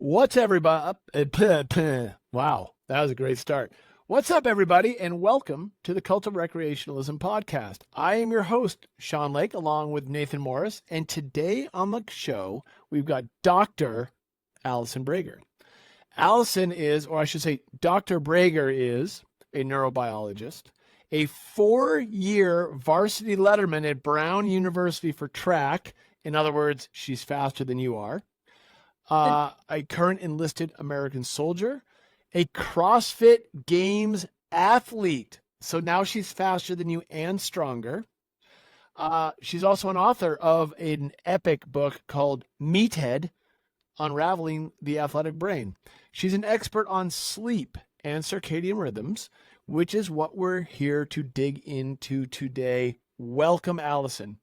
What's everybody? Wow, that was a great start. What's up, everybody, and welcome to the Cult of Recreationalism podcast. I am your host, Sean Lake, along with Nathan Morris, and today on the show, we've got Dr. Allison Brager. Allison is, or I should say, Dr. Breger is a neurobiologist, a 4-year varsity letterman at Brown University for track. In other words, she's faster than you are. A current enlisted American soldier, a CrossFit Games athlete. So now she's faster than you and stronger. She's also an author of an epic book called Meathead, Unraveling the Athletic Brain. She's an expert on sleep and circadian rhythms, which is what we're here to dig into today. Welcome, Allison.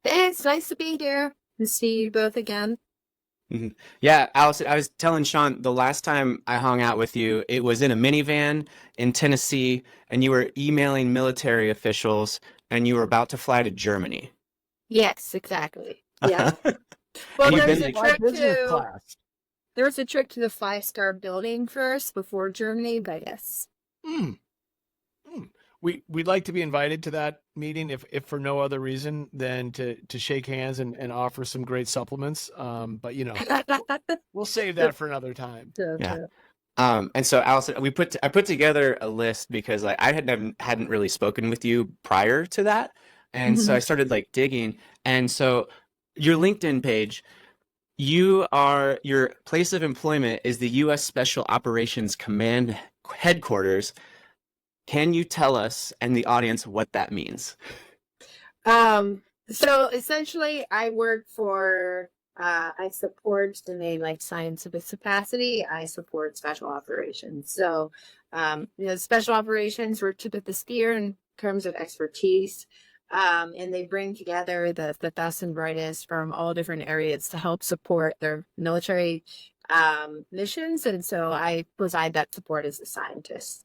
It's nice to be here and see you both again. Mm-hmm. Yeah, Allison, I was telling Sean the last time I hung out with you, it was in a minivan in Tennessee, and you were emailing military officials, and you were about to fly to Germany. Yes, exactly. Yeah. Well, And you've there's been a like, trip to there's a trip to the 5-star building first before Germany, but yes. We'd like to be invited to that meeting, if for no other reason than to shake hands and offer some great supplements. But we'll save that for another time. Yeah. And so Allison, I put together a list because I hadn't really spoken with you prior to that, and so I started digging. And so your LinkedIn page, your place of employment is the U.S. Special Operations Command headquarters. Can you tell us and the audience what that means? So essentially, I work for, I support the main scientific capacity. I support special operations. So, special operations were tip of the spear in terms of expertise. And they bring together the best and brightest from all different areas to help support their military missions. And so I provide that support as a scientist.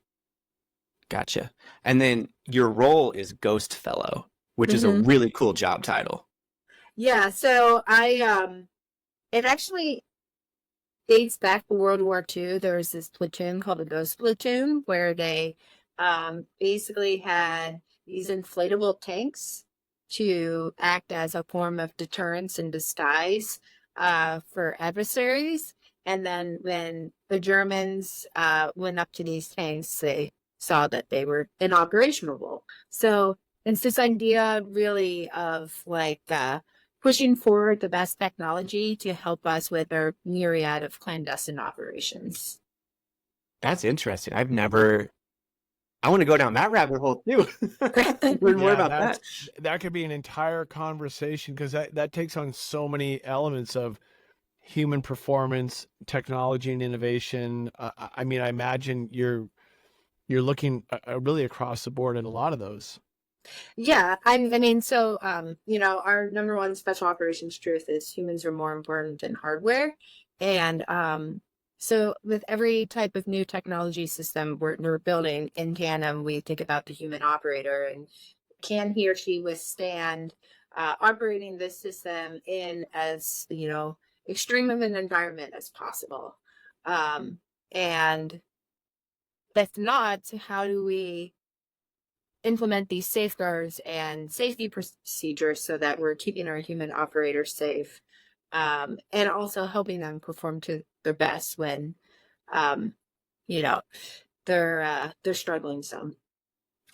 Gotcha. And then your role is Ghost Fellow, which is a really cool job title. Yeah, so it actually dates back to World War II. There was this platoon called a Ghost Platoon where they basically had these inflatable tanks to act as a form of deterrence and disguise for adversaries. And then when the Germans went up to these tanks, they saw that they were inoperable. So it's this idea really of pushing forward the best technology to help us with our myriad of clandestine operations. That's interesting. I want to go down that rabbit hole too. Learn more about that. That could be an entire conversation because that takes on so many elements of human performance, technology, and innovation. I imagine you're looking really across the board at a lot of those. Yeah, so our number one special operations truth is humans are more important than hardware. And so with every type of new technology system we're building in tandem, we think about the human operator and can he or she withstand operating this system in as, extreme of an environment as possible. And if not, how do we implement these safeguards and safety procedures so that we're keeping our human operators safe, and also helping them perform to their best when, they're struggling some.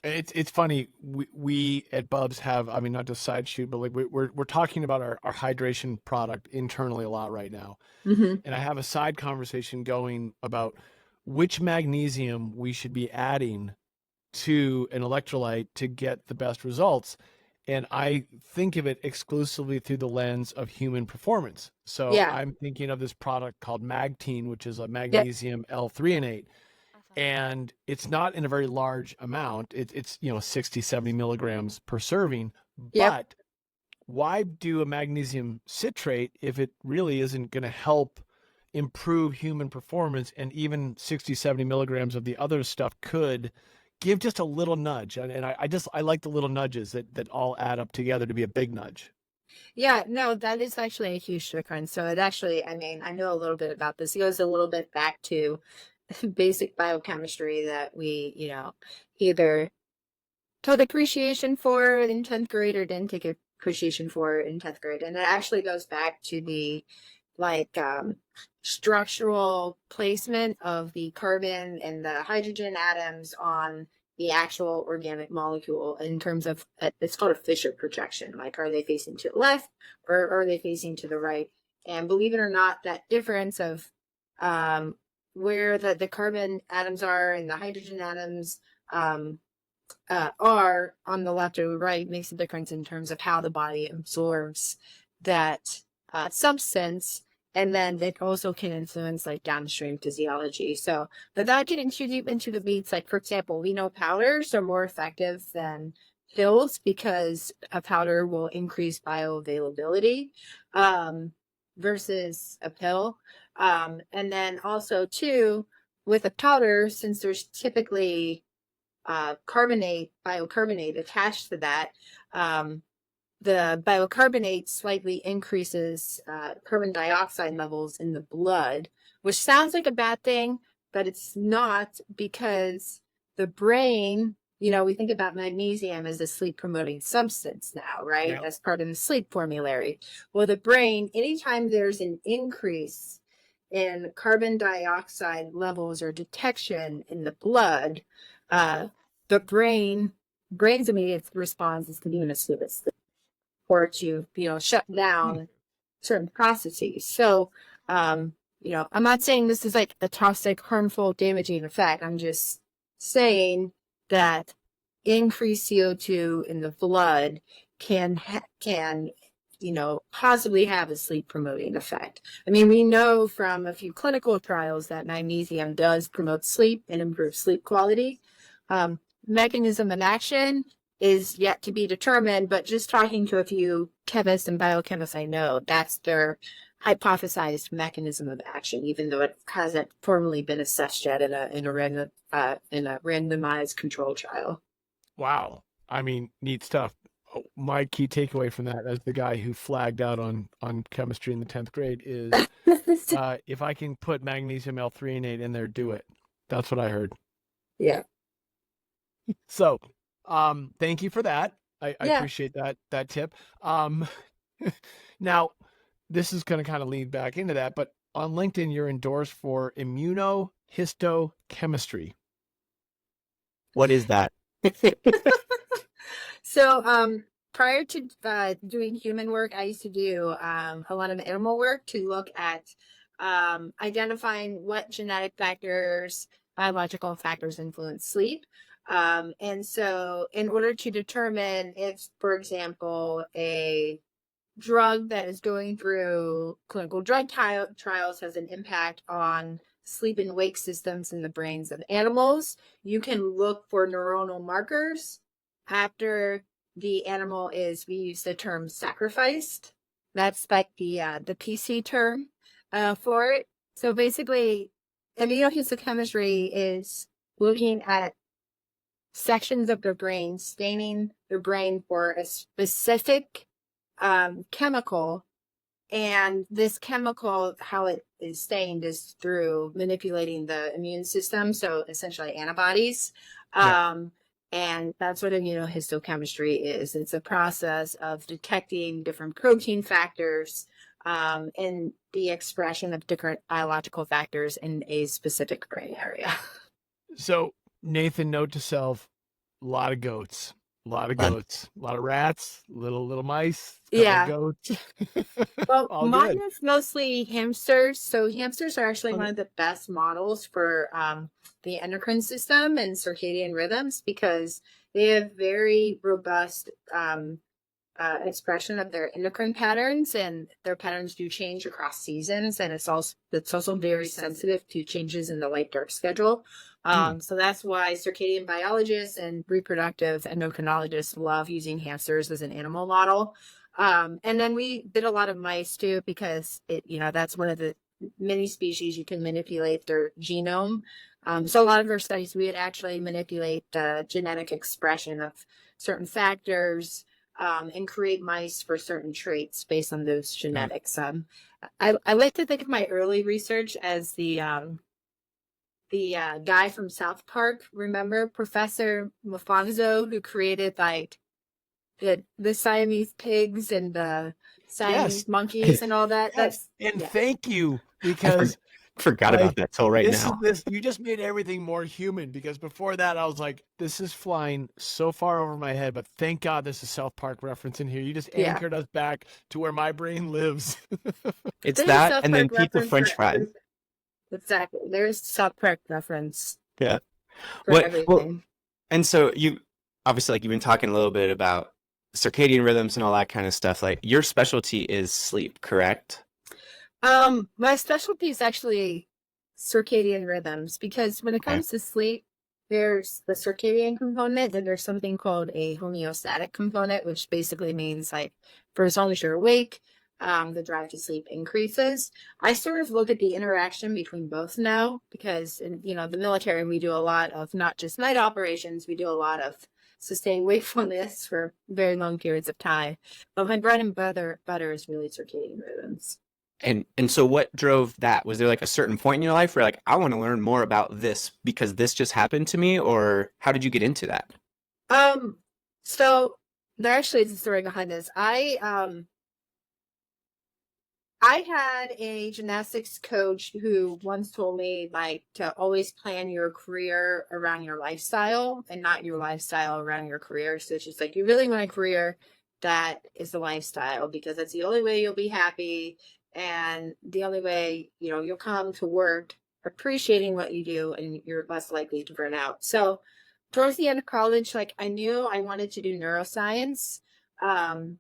It's funny. We at Bubs have, not to side shoot, but we're talking about our hydration product internally a lot right now, and I have a side conversation going about which magnesium we should be adding to an electrolyte to get the best results. And I think of it exclusively through the lens of human performance. So yeah. I'm thinking of this product called Magtine, which is a magnesium L-threonate. And it's not in a very large amount. It's 60, 70 milligrams per serving. But why do a magnesium citrate if it really isn't going to help improve human performance? And even 60, 70 milligrams of the other stuff could give just a little nudge. And I like the little nudges that all add up together to be a big nudge. Yeah, no, that is actually a huge difference. So it actually, I mean, I know a little bit about this. It goes a little bit back to basic biochemistry that we, either took appreciation for in 10th grade or didn't take appreciation for in 10th grade. And it actually goes back to the like structural placement of the carbon and the hydrogen atoms on the actual organic molecule in terms of it's called a Fisher projection. Like, are they facing to the left or are they facing to the right? And believe it or not, that difference of where the carbon atoms are and the hydrogen atoms are on the left or the right makes a difference in terms of how the body absorbs that substance. And then it also can influence like downstream physiology. So, but that getting too deep into the weeds, like for example, we know powders are more effective than pills because a powder will increase bioavailability versus a pill. And then also too, with a powder, since there's typically biocarbonate attached to that, the biocarbonate slightly increases carbon dioxide levels in the blood, which sounds like a bad thing, but it's not, because the brain, we think about magnesium as a sleep promoting substance now, right? Yeah. As part of the sleep formulary. Well, the brain, anytime there's an increase in carbon dioxide levels or detection in the blood, the brain's immediate response is to be in a sleep or to, shut down certain processes. So, I'm not saying this is like a toxic, harmful, damaging effect. I'm just saying that increased CO2 in the blood can possibly have a sleep promoting effect. I mean, we know from a few clinical trials that magnesium does promote sleep and improve sleep quality. Mechanism of action is yet to be determined, but just talking to a few chemists and biochemists I know, that's their hypothesized mechanism of action, even though it hasn't formally been assessed yet in a randomized control trial. Wow. I mean, neat stuff. My key takeaway from that, as the guy who flagged out on chemistry in the 10th grade, is if I can put magnesium L-threonate in there, do it. That's what I heard. Yeah. So, thank you for that. I Yeah. appreciate that tip. Now, this is going to kind of lead back into that, but on LinkedIn, you're endorsed for immunohistochemistry. What is that? So, prior to doing human work, I used to do a lot of animal work to look at identifying what genetic factors, biological factors influence sleep. And so in order to determine if, for example, a drug that is going through clinical drug trials has an impact on sleep and wake systems in the brains of animals, you can look for neuronal markers after the animal is, we use the term sacrificed. That's like the PC term for it. So basically, immunohistochemistry is looking at sections of the brain, staining the brain for a specific chemical, and this chemical, how it is stained is through manipulating the immune system, so essentially antibodies. And that's what immunohistochemistry is. It's a process of detecting different protein factors and the expression of different biological factors in a specific brain area. So, Nathan, note to self: a lot of goats. A lot of goats, a lot of rats, little mice, goats. Well, All mine good. is mostly hamsters. So hamsters are actually one of the best models for the endocrine system and circadian rhythms, because they have very robust expression of their endocrine patterns, and their patterns do change across seasons, and it's also very sensitive to changes in the light dark schedule. So that's why circadian biologists and reproductive endocrinologists love using hamsters as an animal model. And then we did a lot of mice too, because that's one of the many species you can manipulate their genome. So a lot of our studies, we would actually manipulate the genetic expression of certain factors and create mice for certain traits based on those genetics. I like to think of my early research as the guy from South Park. Remember Professor Mafanzo, who created like the Siamese pigs and the Siamese monkeys and all that? Yes. And yeah. thank you, because Forgot like, about that till right this now. is you just made everything more human, because before that I was like, this is flying so far over my head, but thank God this is South Park reference in here. You just Yeah. anchored us back to where my brain lives. It's There's a that, South and then Park pizza reference French for fries. everything. Exactly. There's South Park reference Yeah. for Well, everything. and so you obviously, like, you've been talking a little bit about circadian rhythms and all that kind of stuff. Like, your specialty is sleep, correct? My specialty is actually circadian rhythms, because when it Okay. comes to sleep, there's the circadian component and there's something called a homeostatic component, which basically means like for as long as you're awake, the drive to sleep increases. I sort of look at the interaction between both now, because in the military we do a lot of not just night operations, we do a lot of sustained wakefulness for very long periods of time. But my bread and butter is really circadian rhythms. And so what drove that? Was there like a certain point in your life where like, I want to learn more about this because this just happened to me, or how did you get into that? So there actually is a story behind this. I had a gymnastics coach who once told me like to always plan your career around your lifestyle and not your lifestyle around your career. So it's just like, you really want a career that is the lifestyle, because that's the only way you'll be happy, and the only way, you'll come to work appreciating what you do, and you're less likely to burn out. So towards the end of college, like, I knew I wanted to do neuroscience. And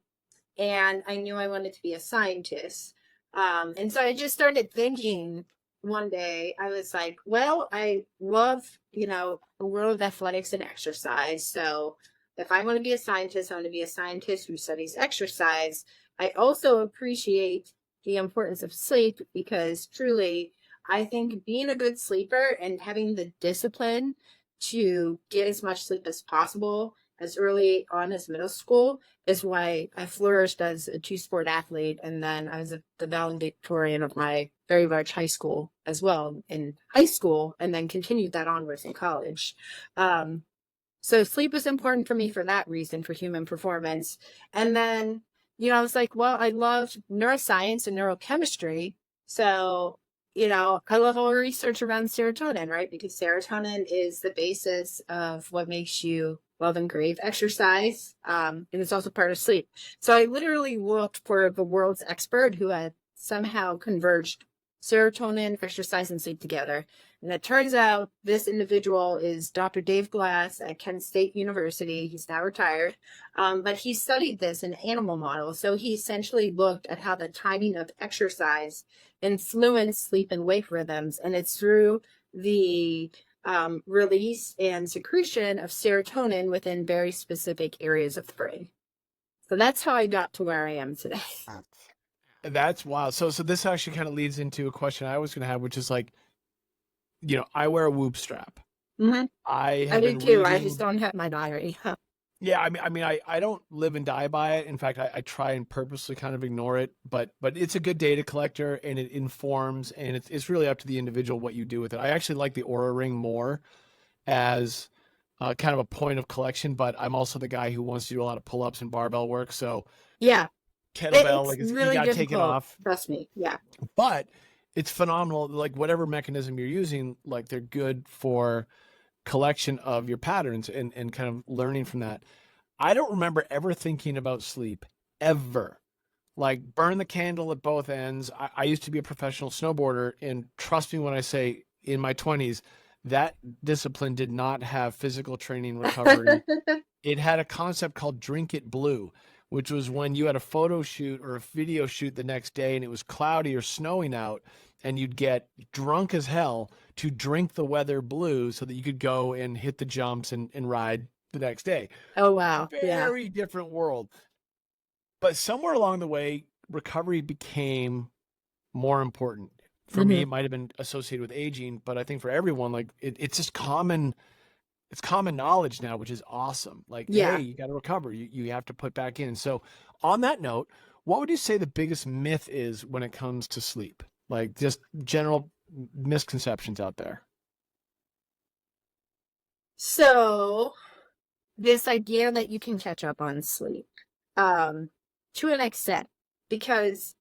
I knew I wanted to be a scientist. And so I just started thinking one day. I was like, well, I love, the world of athletics and exercise. So if I want to be a scientist, I want to be a scientist who studies exercise. I also appreciate the importance of sleep, because truly, I think being a good sleeper and having the discipline to get as much sleep as possible as early on as middle school is why I flourished as a two-sport athlete. And then I was the valedictorian of my very large high school as well in high school, and then continued that onwards in college. So sleep is important for me for that reason, for human performance. And then, I was like, well, I love neuroscience and neurochemistry. So, I love all the research around serotonin, right? Because serotonin is the basis of what makes you love and crave exercise. And it's also part of sleep. So I literally looked for the world's expert who had somehow converged serotonin, exercise, and sleep together. And it turns out this individual is Dr. Dave Glass at Kent State University. He's now retired. But he studied this in animal models. So he essentially looked at how the timing of exercise influenced sleep and wake rhythms. And it's through the release and secretion of serotonin within very specific areas of the brain. So that's how I got to where I am today. That's wild. So this actually kind of leads into a question I was going to have, which is like, I wear a Whoop strap. Mm-hmm. I do too. I just don't have my diary. Yeah, I don't live and die by it. In fact, I try and purposely kind of ignore it, but it's a good data collector, and it informs, and it's really up to the individual what you do with it. I actually like the Aura Ring more as kind of a point of collection, but I'm also the guy who wants to do a lot of pull-ups and barbell work. So yeah, kettlebell, it's like really you got to difficult. take it off. Trust me. Yeah. But it's phenomenal. Like whatever mechanism you're using, like they're good for collection of your patterns and kind of learning from that. I don't remember ever thinking about sleep ever. Like burn the candle at both ends. I used to be a professional snowboarder, and trust me when I say in my 20s, that discipline did not have physical training recovery. It had a concept called drink it blue, which was when you had a photo shoot or a video shoot the next day and it was cloudy or snowing out, and you'd get drunk as hell to drink the weather blue so that you could go and hit the jumps and ride the next day. Oh, wow. Very different world. But somewhere along the way, recovery became more important. For me, it might have been associated with aging, but I think for everyone, like it's just common it's common knowledge now, which is awesome. Like, Yeah. hey, you got to recover. You have to put back in. So on that note, what would you say the biggest myth is when it comes to sleep? Like just general misconceptions out there. So this idea that you can catch up on sleep, to an extent, because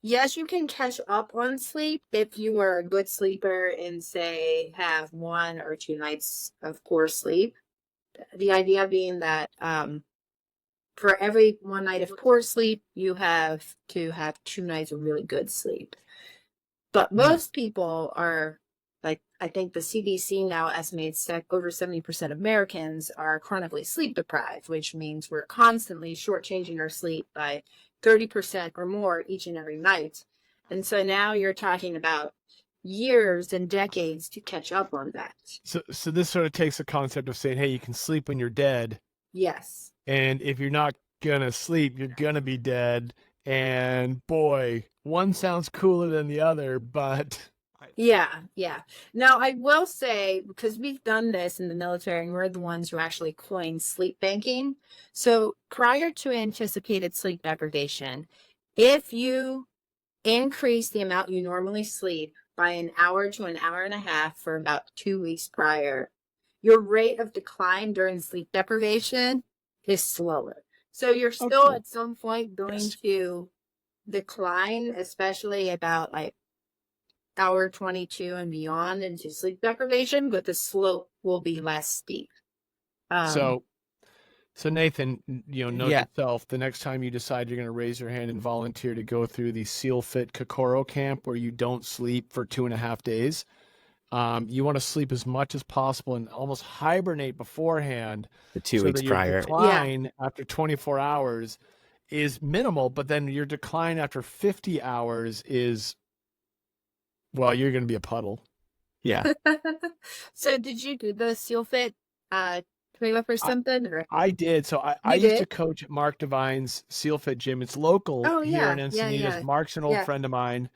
yes, you can catch up on sleep if you are a good sleeper and say have 1 or 2 nights of poor sleep. The idea being that for every 1 night of poor sleep, you have to have 2 nights of really good sleep. But most people are, like, I think the CDC now estimates that over 70% of Americans are chronically sleep deprived, which means we're constantly shortchanging our sleep by 30% or more each and every night. And so now you're talking about years and decades to catch up on that. So this sort of takes the concept of saying, hey, you can sleep when you're dead. Yes. And if you're not going to sleep, you're going to be dead. And boy, one sounds cooler than the other, but Yeah. Now, I will say, because we've done this in the military, and we're the ones who actually coined sleep banking. So prior to anticipated sleep deprivation, if you increase the amount you normally sleep by an hour to an hour and a half for about 2 weeks prior, your rate of decline during sleep deprivation is slower. So you're still Okay. at some point going Yes. to decline, especially about like hour 22 and beyond into sleep deprivation, but the slope will be less steep. So Nathan, note Yeah. yourself, the next time you decide you're going to raise your hand and volunteer to go through the SEAL Fit Kokoro camp where you don't sleep for 2.5 days, you want to sleep as much as possible and almost hibernate beforehand The 2 so weeks that your prior. decline after 24 hours is minimal, but then your decline after 50 hours is, well, you're going to be a puddle. Yeah. So did you do the SEAL Fit trailer for something? Or? I did. So I You used to did? coach at Mark Devine's SEAL Fit Gym. It's local Oh, here in yeah. Encinitas. Mark's an old Yeah. friend of mine.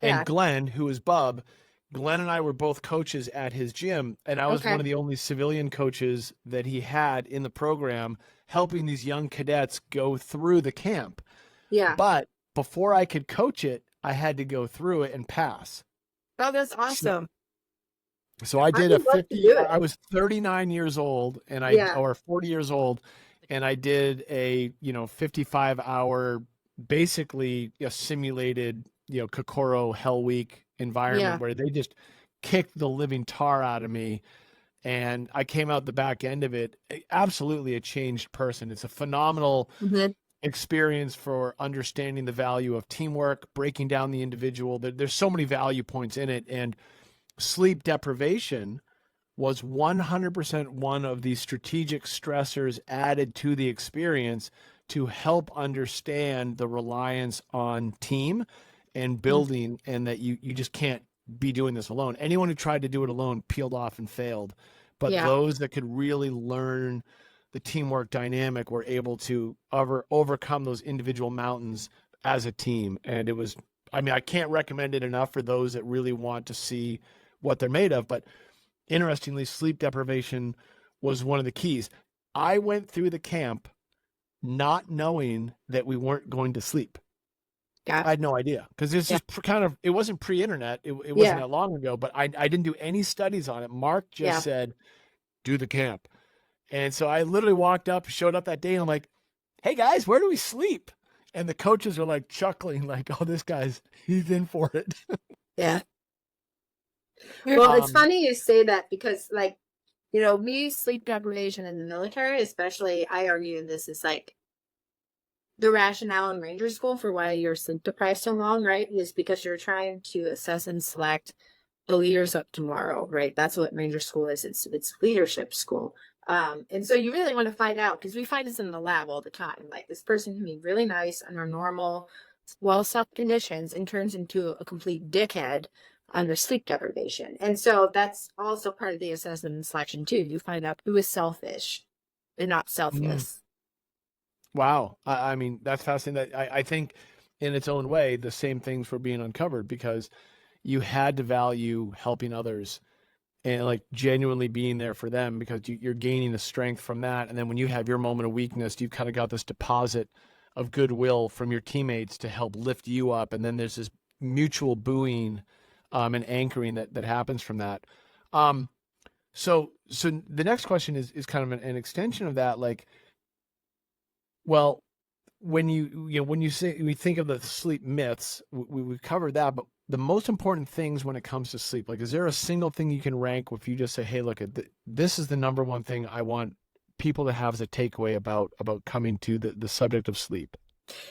And Yeah. Glenn, who is Bub, Glenn and I were both coaches at his gym. And I was Okay. one of the only civilian coaches that he had in the program, helping these young cadets go through the camp. Yeah. But before I could coach it, I had to go through it and pass. Oh, that's awesome. So I did would love to do it. I was 39 years old and Yeah. or 40 years old, and I did a, 55-hour, basically a simulated, Kokoro Hell Week environment Yeah. where they just kicked the living tar out of me. And I came out the back end of it, absolutely a changed person. It's a phenomenal Mhm. experience for understanding the value of teamwork, breaking down the individual. There's so many value points in it. And sleep deprivation was 100% one of the strategic stressors added to the experience to help understand the reliance on team and building, and that you just can't be doing this alone. Anyone who tried to do it alone peeled off and failed. But Yeah. those that could really learn the teamwork dynamic were able to overcome those individual mountains as a team. And it was, I can't recommend it enough for those that really want to see what they're made of. But interestingly, sleep deprivation was one of the keys. I went through the camp not knowing that we weren't going to sleep. Yeah. I had no idea, because this is kind of, it wasn't pre-internet. It wasn't Yeah. that long ago, but I didn't do any studies on it. Mark just said, do the camp. And so I literally showed up that day, and I'm like, hey guys, where do we sleep? And the coaches are like chuckling, like, oh, he's in for it. Yeah. Well, it's funny you say that, because, like, we use sleep deprivation in the military, especially. I argue this is like the rationale in Ranger School for why you're sleep deprived so long, right? Is because you're trying to assess and select the leaders of tomorrow, right? That's what Ranger School is. It's leadership school. And so you really want to find out, because we find this in the lab all the time. Like, this person can be really nice under normal, well-set conditions and turns into a complete dickhead under sleep deprivation. And so that's also part of the assessment and selection too. You find out who is selfish and not selfless. Wow. I mean, that's fascinating. I think in its own way, the same things were being uncovered, because you had to value helping others and like genuinely being there for them, because you're gaining the strength from that. And then when you have your moment of weakness, you've kind of got this deposit of goodwill from your teammates to help lift you up. And then there's this mutual buoying and anchoring that happens from that. So the next question is kind of an extension of that. Like, well, when you say, we think of the sleep myths, we've covered that, but the most important things when it comes to sleep, like, is there a single thing you can rank if you just say, hey, look, this is the number one thing I want people to have as a takeaway about coming to the subject of sleep?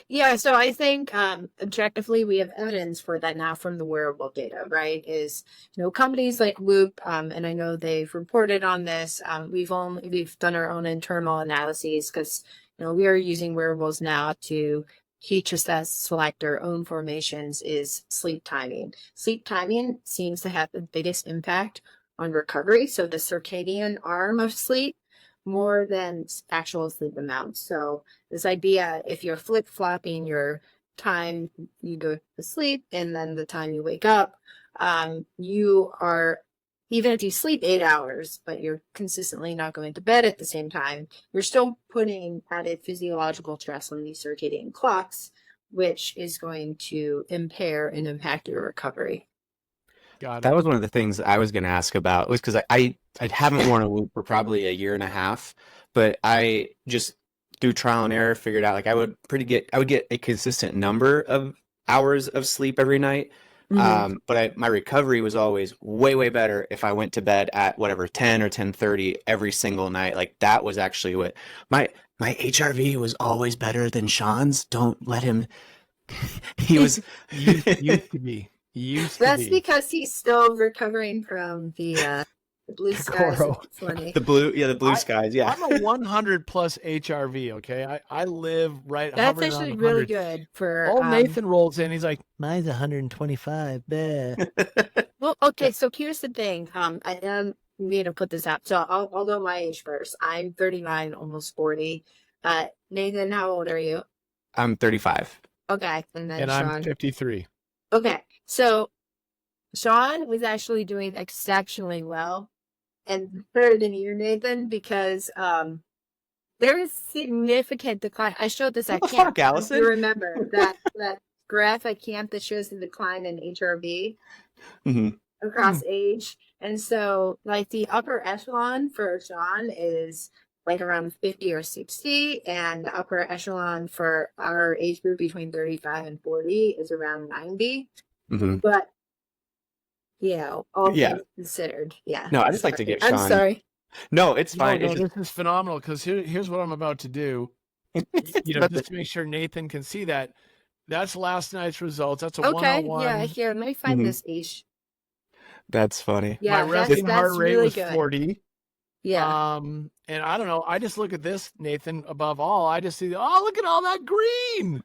Yeah, so I think objectively we have evidence for that now from the wearable data, right? Is, companies like Whoop, and I know they've reported on this. We've done our own internal analyses because we are using wearables now to teach us, as select our own formations, is sleep timing. Sleep timing seems to have the biggest impact on recovery. So the circadian arm of sleep, more than actual sleep amounts. So this idea, if you're flip-flopping your time you go to sleep and then the time you wake up, you are, even if you sleep 8 hours, but you're consistently not going to bed at the same time, you're still putting added physiological stress on these circadian clocks, which is going to impair and impact your recovery. Got it. That was one of the things I was going to ask about, was because I haven't worn a Whoop for probably a year and a half, but I just through trial and error figured out like I would get a consistent number of hours of sleep every night. But my recovery was always way better if I went to bed at whatever 10 or 10:30 every single night. Like that was actually what my HRV was always better than Sean's. Don't let him. He was used to be. That's because he's still recovering from the blue skies. It's funny. The blue skies. Yeah, I'm a 100 plus HRV. Okay, I live right. That's actually really good for. Old Nathan rolls in. He's like, mine's 125. Well, okay. So here's the thing. I am need to put this out. So I'll know my age first. I'm 39, almost 40. Nathan, how old are you? I'm 35. Okay, and then and Sean. I'm 53. Okay, so Sean was actually doing exceptionally well, and better than you, Nathan, because there is significant decline. I showed this at camp. Fuck, Allison? You remember that graph at camp that shows the decline in HRV across age, and so like the upper echelon for Sean is like around 50 or 60, and the upper echelon for our age group between 35 and 40 is around 90. But all things considered, No, I just like to get Sean. I'm sorry. No, it's fine. No, this is phenomenal, because here's what I'm about to do. Just to make sure Nathan can see that. That's last night's results. That's a 101. Yeah, here, let me find this age. That's funny. My Yeah, resting heart rate really was good. 40. Yeah. And I don't know. I just look at this, Nathan, above all. I just see, oh, look at all that green.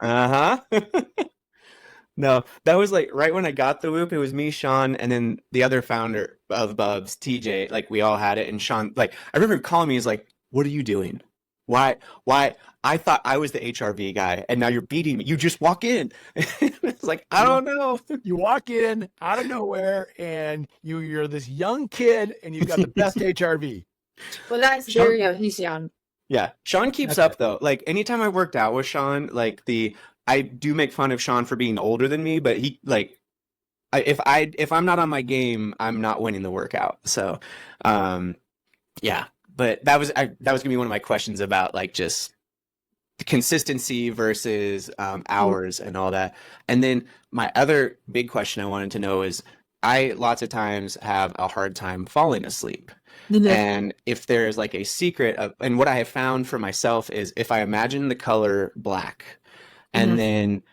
No, that was like right when I got the Whoop. It was me, Sean, and then the other founder of Bubs, TJ. Like we all had it, and Sean, like I remember calling me. He's like, "What are you doing? Why? I thought I was the HRV guy, and now you're beating me. You just walk in." It's like, I don't know. You walk in out of nowhere, and you're this young kid, and you've got the best HRV. Well, that's Sean, he's young. Yeah, Sean keeps up though. Like anytime I worked out with Sean, like I do make fun of Sean for being older than me, but he like, if I'm not on my game, I'm not winning the workout. So, yeah. But that was gonna be one of my questions about like just the consistency versus hours and all that. And then my other big question I wanted to know is, I lots of times have a hard time falling asleep. And if there's like a secret of, and what I have found for myself is if I imagine the color black, and then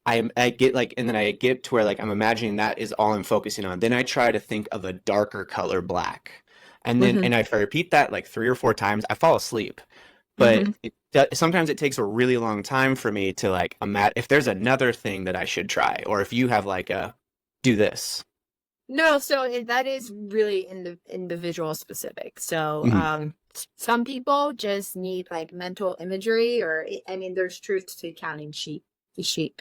I get like, and then I get to where like I'm imagining that is all I'm focusing on. Then I try to think of a darker color black, and then and if I repeat that like 3 or 4 times, I fall asleep. But sometimes it takes a really long time for me to like imagine if there's another thing that I should try, or if you have like a do this. No, so that is really individual specific. So some people just need like mental imagery, or I mean, there's truth to counting sheep.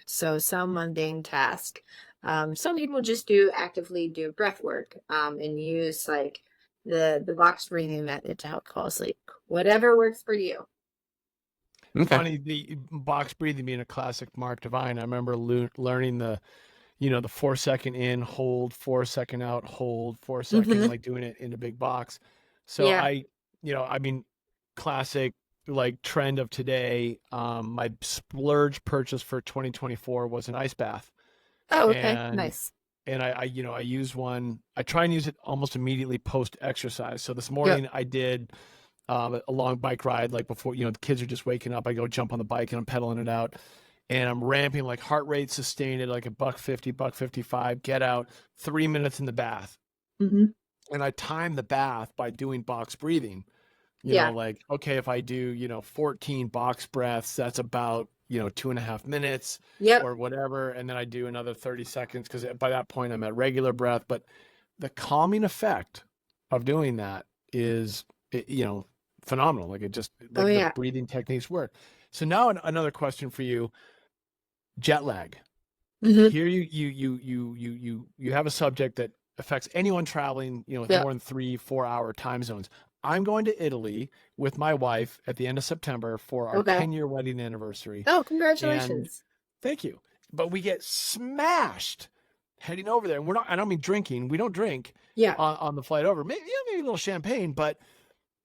So some mundane task. Some people just actively do breath work, and use like the box breathing method to help fall asleep. Whatever works for you. Okay. Funny, the box breathing being a classic Mark Divine. I remember learning the 4-second in, hold, 4-second out, hold, 4-second, like doing it in a big box. So Yeah. I mean, classic like trend of today. My splurge purchase for 2024 was an ice bath. Oh, okay. And Nice. I use one. I try and use it almost immediately post exercise. So this Yep. morning I did a long bike ride, like before, the kids are just waking up. I go jump on the bike and I'm pedaling it out, and I'm ramping, like heart rate sustained at like a $150, $155. Get out, 3 minutes in the bath, Mm-hmm. and I time the bath by doing box breathing. Yeah. Like, okay, if I do 14 box breaths, that's about 2.5 minutes Yep. or whatever, and then I do another 30 seconds because by that point I'm at regular breath. But the calming effect of doing that is phenomenal. Like it just Oh, like the yeah. breathing techniques work. So now another question for you: jet lag. Mm-hmm. Here you have a subject that affects anyone traveling with Yep. more than 3-4 hour time zones. I'm going to Italy with my wife at the end of September for our Okay. 10-year wedding anniversary. Oh, And congratulations. thank you. But we get smashed heading over there. And I don't mean drinking. We don't drink Yeah. on the flight over. Maybe a little champagne, but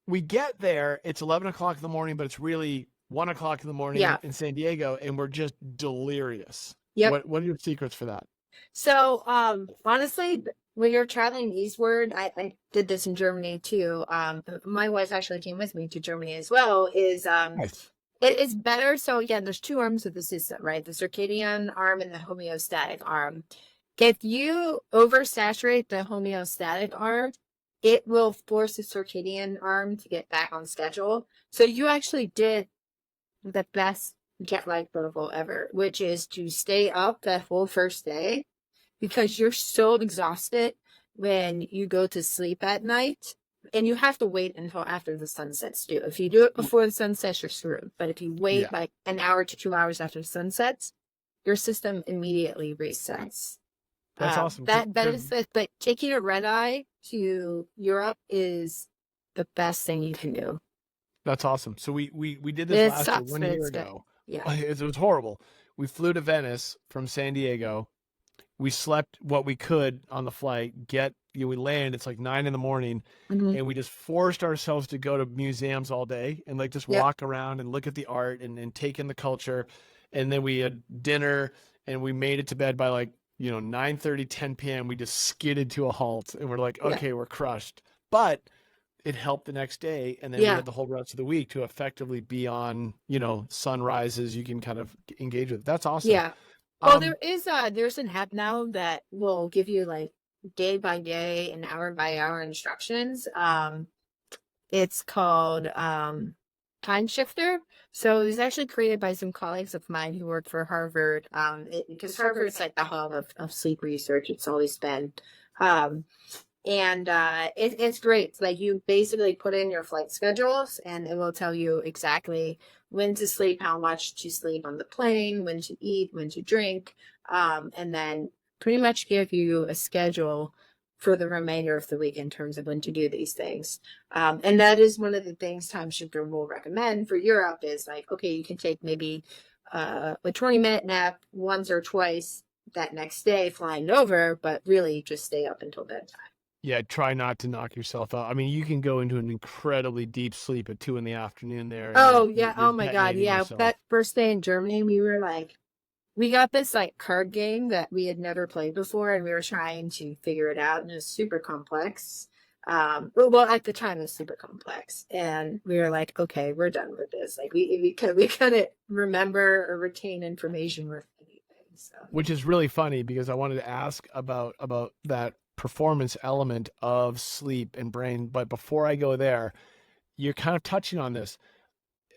we get there. It's 11 o'clock in the morning, but it's really 1 o'clock in the morning Yeah. in San Diego, and we're just delirious. Yep. What are your secrets for that? So, honestly, when you're traveling eastward, I did this in Germany too. My wife actually came with me to Germany as well. Nice. It is better. So again, there's two arms of the system, right? The circadian arm and the homeostatic arm. If you oversaturate the homeostatic arm, it will force the circadian arm to get back on schedule. So you actually did the best jet lag protocol ever, which is to stay up that whole first day because you're so exhausted when you go to sleep at night. And you have to wait until after the sun sets too. If you do it before the sun sets, you're screwed. But if you wait Yeah. like an hour to 2 hours after the sun sets, your system immediately resets. That's awesome. That is it. But taking a red eye to Europe is the best thing you can do. That's awesome. So we did It this last year, sucks, 1 but year it's good. ago. Yeah. It was horrible. We flew to Venice from San Diego. We slept what we could on the flight. We land. It's like 9 in the morning, Mhm. and we just forced ourselves to go to museums all day and like just Yep. walk around and look at the art and take in the culture. And then we had dinner, and we made it to bed by like 9:30, 10 p.m. We just skidded to a halt, and we're like, Yeah. okay, we're crushed. But it helped the next day, and then we Yeah. had the whole rest of the week to effectively be on sunrises. You can kind of engage with. That's awesome. Yeah. Well, Um, there's an app now that will give you like day by day and hour by hour instructions. It's called Time Shifter. So it was actually created by some colleagues of mine who work for Harvard. Because Harvard is like the hub of sleep research. It's always been. It's great. It's like you basically put in your flight schedules and it will tell you exactly when to sleep, how much to sleep on the plane, when to eat, when to drink, and then pretty much give you a schedule for the remainder of the week in terms of when to do these things. And that is one of the things Time Shifter will recommend for Europe is like, okay, you can take maybe a 20-minute nap once or twice that next day flying over, but really just stay up until bedtime. Yeah, try not to knock yourself out. I mean, you can go into an incredibly deep sleep at 2 p.m. there. And Oh yeah. you're Oh my God. detonating Yeah. yourself. That first day in Germany, we got this like card game that we had never played before, and we were trying to figure it out, and it was super complex. Well, at the time it was super complex, and we were like, okay, we're done with this. Like we couldn't remember or retain information worth anything. So. Which is really funny because I wanted to ask about that performance element of sleep and brain. But before I go there, you're kind of touching on this.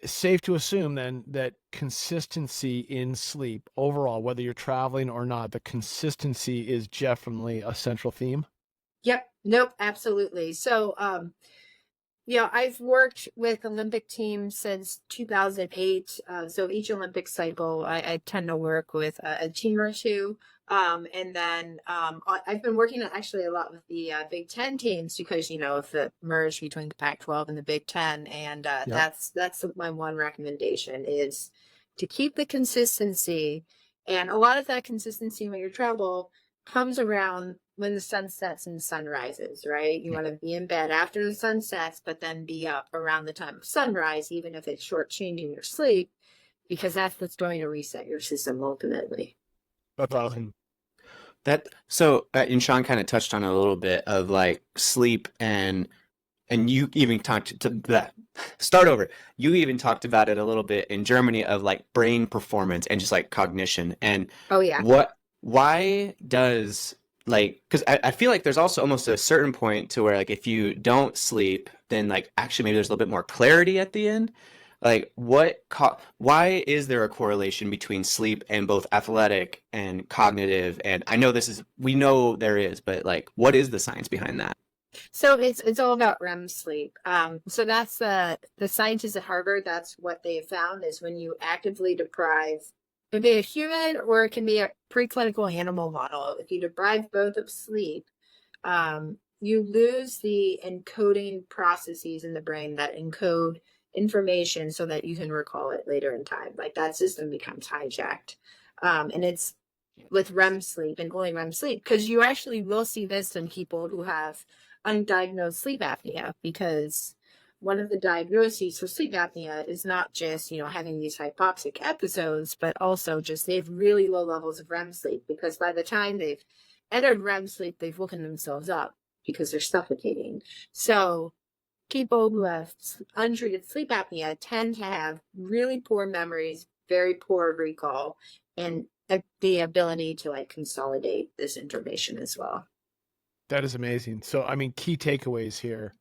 Safe to assume then that consistency in sleep overall, whether you're traveling or not, the consistency is definitely a central theme. Yep. Nope. Absolutely. So, Yeah, I've worked with Olympic teams since 2008. So each Olympic cycle, I tend to work with a team or two. And then I've been working actually a lot with the Big Ten teams because, of the merge between the Pac-12 and the Big Ten. And Yep. that's my one recommendation is to keep the consistency. And a lot of that consistency when you travel comes around when the sun sets and the sun rises, right? You want to be in bed after the sun sets, but then be up around the time of sunrise, even if it's shortchanging your sleep, because that's what's going to reset your system ultimately. That's awesome. And Sean kind of touched on it a little bit of like sleep and you even talked to that. Start over. You even talked about it a little bit in Germany of like brain performance and just like cognition and Oh yeah. why does like, because I feel like there's also almost a certain point to where like if you don't sleep, then like actually maybe there's a little bit more clarity at the end. Like why is there a correlation between sleep and both athletic and cognitive? And I know we know there is, but like what is the science behind that? So it's all about REM sleep. So that's the scientists at Harvard. That's what they found is when you actively deprive, it can be a human or it can be a preclinical animal model. If you deprive both of sleep, you lose the encoding processes in the brain that encode information so that you can recall it later in time. Like that system becomes hijacked. And it's with REM sleep and only REM sleep, because you actually will see this in people who have undiagnosed sleep apnea, because one of the diagnoses for sleep apnea is not just, having these hypoxic episodes, but also just they have really low levels of REM sleep, because by the time they've entered REM sleep, they've woken themselves up because they're suffocating. So people who have untreated sleep apnea tend to have really poor memories, very poor recall, and the ability to like consolidate this information as well. That is amazing. So, I mean, key takeaways here: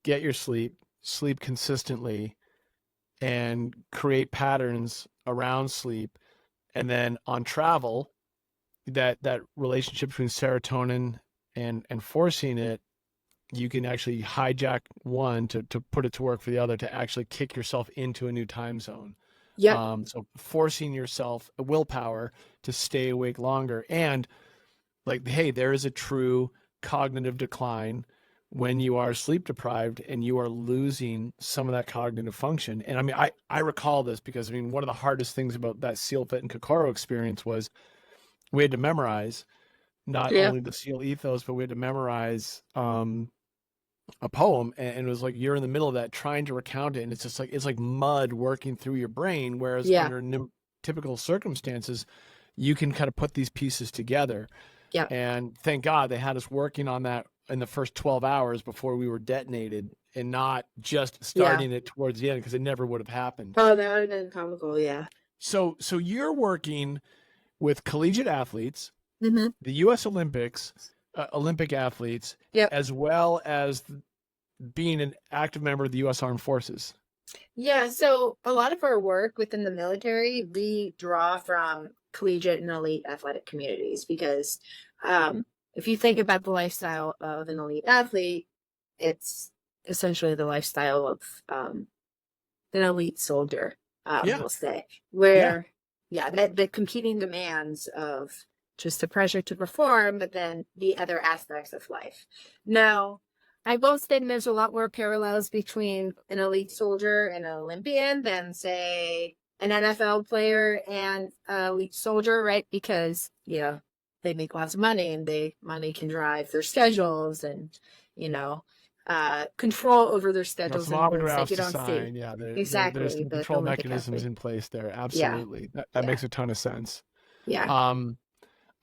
get your sleep consistently, and create patterns around sleep. And then on travel, that relationship between serotonin and forcing it, you can actually hijack one to put it to work for the other, to actually kick yourself into a new time zone. Yeah. So forcing yourself willpower to stay awake longer. And like, hey, there is a true cognitive decline when you are sleep deprived and you are losing some of that cognitive function. And I mean, I recall this because I mean, one of the hardest things about that SEAL Fit and Kokoro experience was we had to memorize not only the SEAL ethos, but we had to memorize a poem, and it was like you're in the middle of that trying to recount it, and it's just like it's like mud working through your brain, whereas under typical circumstances you can kind of put these pieces together. And thank God they had us working on that in the first 12 hours before we were detonated, and not just starting it towards the end, because it never would have happened. Oh, that would have been comical. So you're working with collegiate athletes, Mm-hmm. the U.S. Olympic athletes, as well as being an active member of the U.S. Armed Forces. Yeah, so a lot of our work within the military, we draw from collegiate and elite athletic communities, because if you think about the lifestyle of an elite athlete, it's essentially the lifestyle of an elite soldier, we'll say, where, the competing demands of just the pressure to perform, but then the other aspects of life. Now, I will say there's a lot more parallels between an elite soldier and an Olympian than, say, an NFL player and an elite soldier, right? Because, they make lots of money, and money can drive their schedules and, control over their schedules. Some autographs to sign. See. Yeah, Exactly. There's some control mechanisms in place there. Absolutely. That makes a ton of sense. Yeah.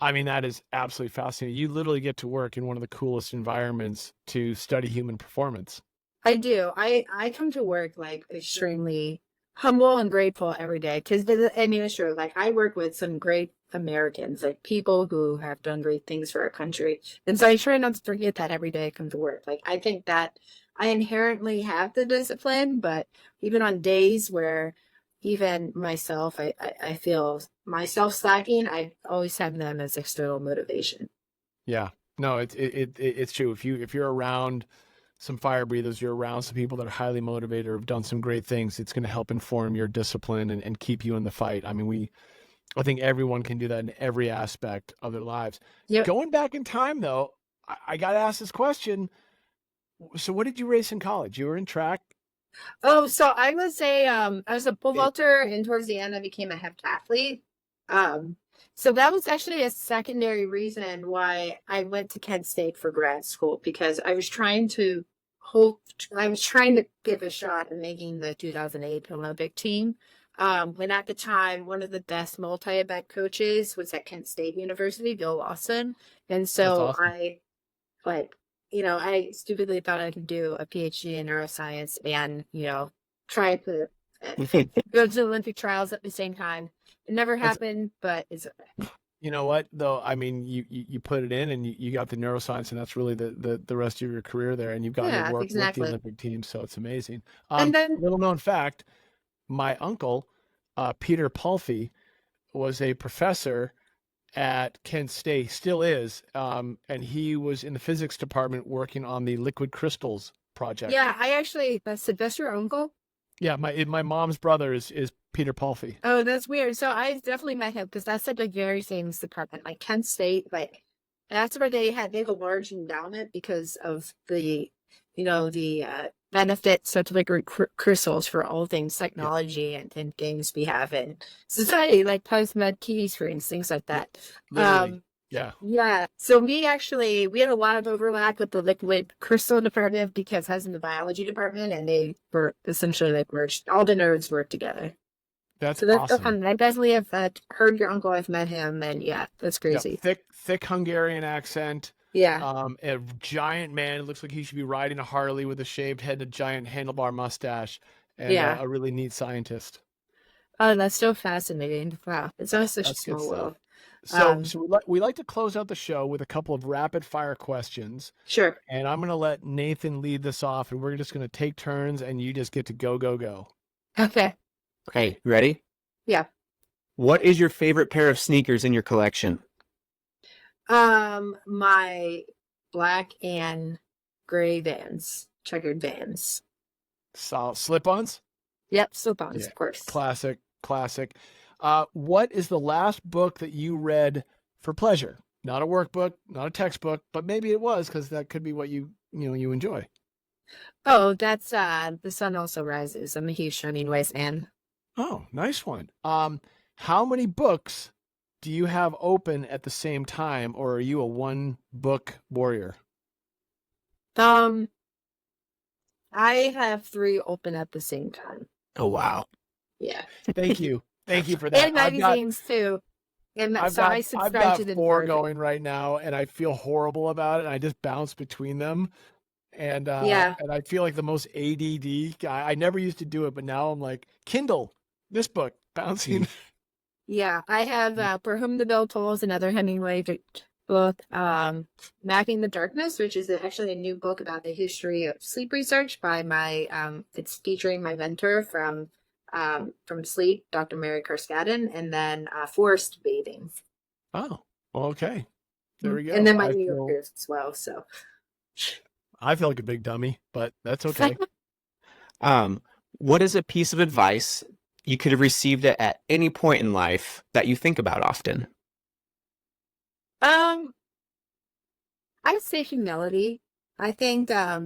I mean, that is absolutely fascinating. You literally get to work in one of the coolest environments to study human performance. I do. I come to work like extremely humble and grateful every day, because I mean, it's true. Like, I work with some great Americans, like people who have done great things for our country, and so I try not to forget that every day I come to work. Like, I think that I inherently have the discipline, but even on days where even myself, I feel myself slacking, I always have them as external motivation. Yeah, no, it's true. If you're around some fire breathers, you're around some people that are highly motivated or have done some great things, it's going to help inform your discipline and keep you in the fight. I mean, I think everyone can do that in every aspect of their lives. Yep. Going back in time, though, I got to ask this question. So what did you race in college? You were in track? Oh, so I was a pole vaulter, and towards the end I became a heptathlete. So that was actually a secondary reason why I went to Kent State for grad school, because I was trying to give a shot at making the 2008 Olympic team. When at the time, one of the best multi-event coaches was at Kent State University, Bill Lawson. And so That's awesome. I stupidly thought I could do a PhD in neuroscience and, try to go to the Olympic trials at the same time. It never happened, but it's okay. You know what, though? I mean, you put it in and you got the neuroscience, and that's really the rest of your career there. And you've gotten to work with the Olympic team, so it's amazing. And then, little known fact, my uncle, Peter Pulfy, was a professor at Kent State, still is, and he was in the physics department working on the liquid crystals project. yeah, that's your uncle? Yeah, my mom's brother is Peter Pulfy. Oh, that's weird. So I definitely met him, because that's such a very famous department. Like Kent State, that's where they have a large endowment because of the benefits of liquid crystals for all things technology and things we have in society, like post-med key screens, things like that. Yeah. So we had a lot of overlap with the liquid crystal department, because I was in the biology department, and they were essentially merged. All the nerds work together. That's awesome. Awesome. I definitely have heard your uncle. I've met him, and yeah, that's crazy. Yeah, thick Hungarian accent. Yeah. A giant man. It looks like he should be riding a Harley with a shaved head and a giant handlebar mustache. And a really neat scientist. Oh, that's so fascinating. Wow. It's not such a small world. So we like to close out the show with a couple of rapid fire questions. Sure. And I'm going to let Nathan lead this off, and we're just going to take turns, and you just get to go. Okay. Okay, ready? Yeah. What is your favorite pair of sneakers in your collection? My black and gray Vans, checkered Vans. Slip-ons? Yep, slip-ons, of course. Classic. What is the last book that you read for pleasure? Not a workbook, not a textbook, but maybe it was, because that could be what you enjoy. Oh, that's The Sun Also Rises. I'm a huge Hemingway fan. Oh, nice one. How many books do you have open at the same time, or are you a one book warrior? I have 3 open at the same time. Oh, wow. Yeah. Thank you for that. And magazines too. And I've got 4 going right now, and I feel horrible about it. And I just bounce between them, and and I feel like the most ADD guy. I never used to do it, but now I'm like, Kindle, this book, bouncing. Yeah, I have For Whom the Bell Tolls, another Hemingway book. Mapping the Darkness, which is actually a new book about the history of sleep research by it's featuring my mentor from sleep, Dr. Mary Carskadden, and then Forest Bathing. Oh, well, okay. There we go. And then my New Yorkers as well. So I feel like a big dummy, but that's okay. What is a piece of advice you could have received at any point in life that you think about often? I would say humility. I think, at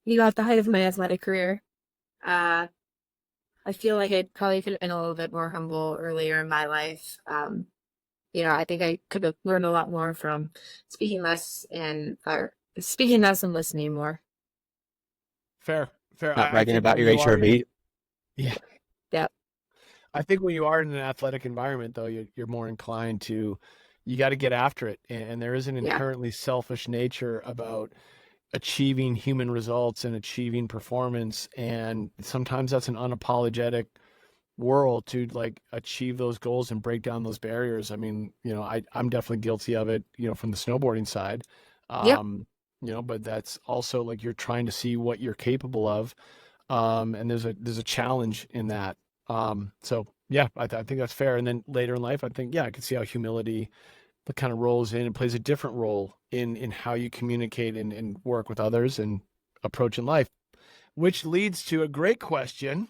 the height of my athletic career, I feel like I probably could have been a little bit more humble earlier in my life. I think I could have learned a lot more from speaking less and listening more. Fair. Not bragging about your HRV. Yeah. I think when you are in an athletic environment, though, you're more inclined to, you got to get after it. And there is an inherently selfish nature about achieving human results and achieving performance. And sometimes that's an unapologetic world to achieve those goals and break down those barriers. I mean, I'm definitely guilty of it, from the snowboarding side. But that's also you're trying to see what you're capable of. And there's a challenge in that. So yeah, I think that's fair. And then later in life, I think, I can see how humility kind of rolls in and plays a different role in how you communicate and work with others. And approach in life, which leads to a great question.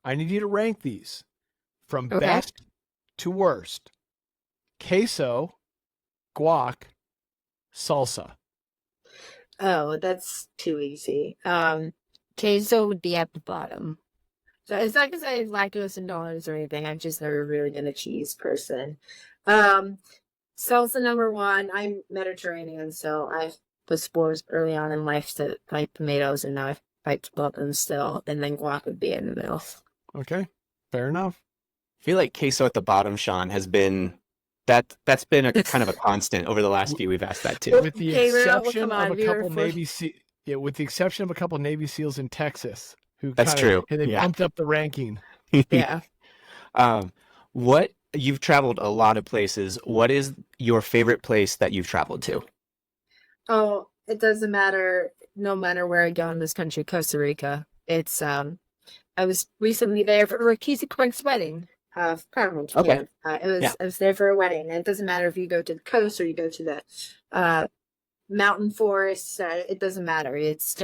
I need you to rank these from Okay. best to worst. Queso, guac, salsa. Oh, that's too easy. Queso would be at the bottom. So it's not because I have lactose intolerance or anything. I've just never really been a cheese person. Salsa number one. I'm Mediterranean, so I was exposed early on in life to like tomatoes, and now I fight to love them still. And then guac would be in the middle. Okay, fair enough. I feel like queso at the bottom, Sean, has been that's been a kind of a constant over the last few we've asked that too. With the Okay, well, exception come on, of a we were couple for- Navy with the exception of a couple Navy SEALs in Texas who That's true. They Yeah. bumped up the ranking. Yeah. What you've traveled a lot of places. What is your favorite place that you've traveled to? Oh, it doesn't matter. No matter where I go in this country, Costa Rica. It's I was recently there for Rakisa Quick's wedding. Carnival. Okay. I was there for a wedding, and it doesn't matter if you go to the coast or you go to the mountain forests. It doesn't matter. It's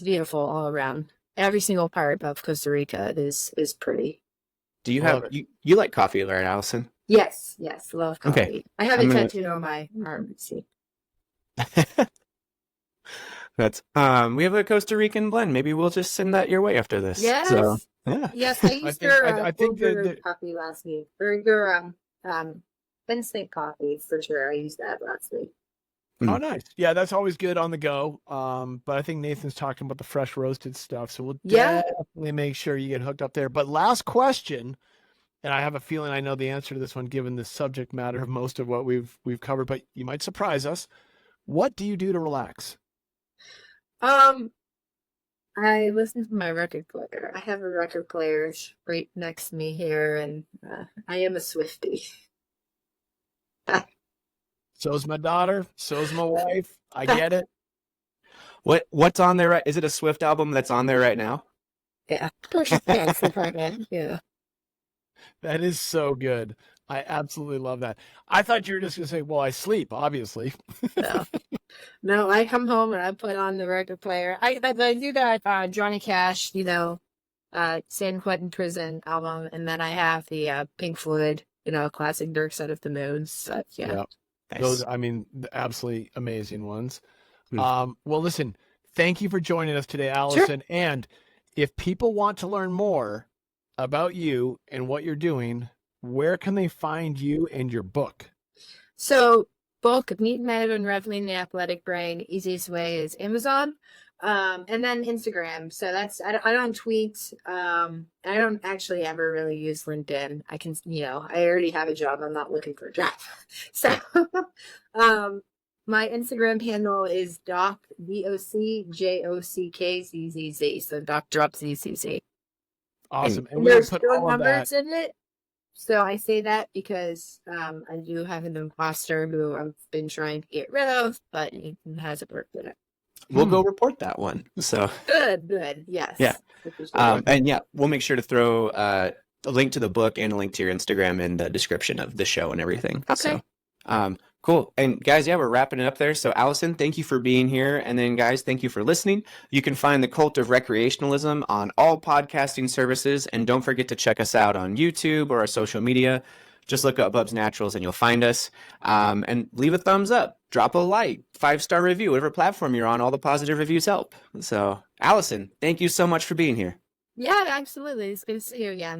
beautiful all around. Every single part of Costa Rica is pretty. Do you Love have you like coffee, right, Allison? Yes, love coffee. Okay. I have I'm it gonna- tattooed on my arm. See. That's we have a Costa Rican blend. Maybe we'll just send that your way after this. Yes. So, yeah. Yes, I used I think Breger that coffee last week. Breger instant coffee for sure. I used that last week. Oh, nice. Yeah, that's always good on the go. But I think Nathan's talking about the fresh roasted stuff, so we'll Yeah. definitely make sure you get hooked up there. But last question, and I have a feeling I know the answer to this one, given the subject matter of most of what we've covered. But you might surprise us. What do you do to relax? I listen to my record player. I have a record player right next to me here, and I am a Swiftie. So's my daughter. So's my wife. I get it. What's on there? Is it a Swift album that's on there right now? Yeah. That's the part, man. Yeah. That is so good. I absolutely love that. I thought you were just going to say, well, I sleep, obviously. No. No, I come home and I put on the record player. I do that Johnny Cash, San Quentin Prison album, and then I have the Pink Floyd, classic Dark Side of the Moon. So, yeah. Yep. Nice. Those, the absolutely amazing ones. Hmm. Well, listen, thank you for joining us today, Allison. Sure. And if people want to learn more about you and what you're doing, where can they find you and your book? So, book, Meet, Meta, and Reveling the Athletic Brain. Easiest way is Amazon. And then Instagram. So I don't tweet. I don't actually ever really use LinkedIn. I can, I already have a job. I'm not looking for a job. So, my Instagram handle is Doc, DOCJOCKZZZ. So Doc Drop ZZZ. Awesome. And there's still numbers in it. So I say that because I do have an imposter who I've been trying to get rid of, but he hasn't worked with it. We'll go report that one. So good. Yes. Yeah. And yeah, we'll make sure to throw a link to the book and a link to your Instagram in the description of the show and everything. Okay. So, cool. And guys, yeah, we're wrapping it up there. So Allison, thank you for being here. And then guys, thank you for listening. You can find the Cult of Recreationalism on all podcasting services. And don't forget to check us out on YouTube or our social media. Just look up Bubs Naturals and you'll find us. And leave a thumbs up, drop a like, 5-star review, whatever platform you're on. All the positive reviews help. So Allison, thank you so much for being here. Yeah, absolutely. It's good to see you again.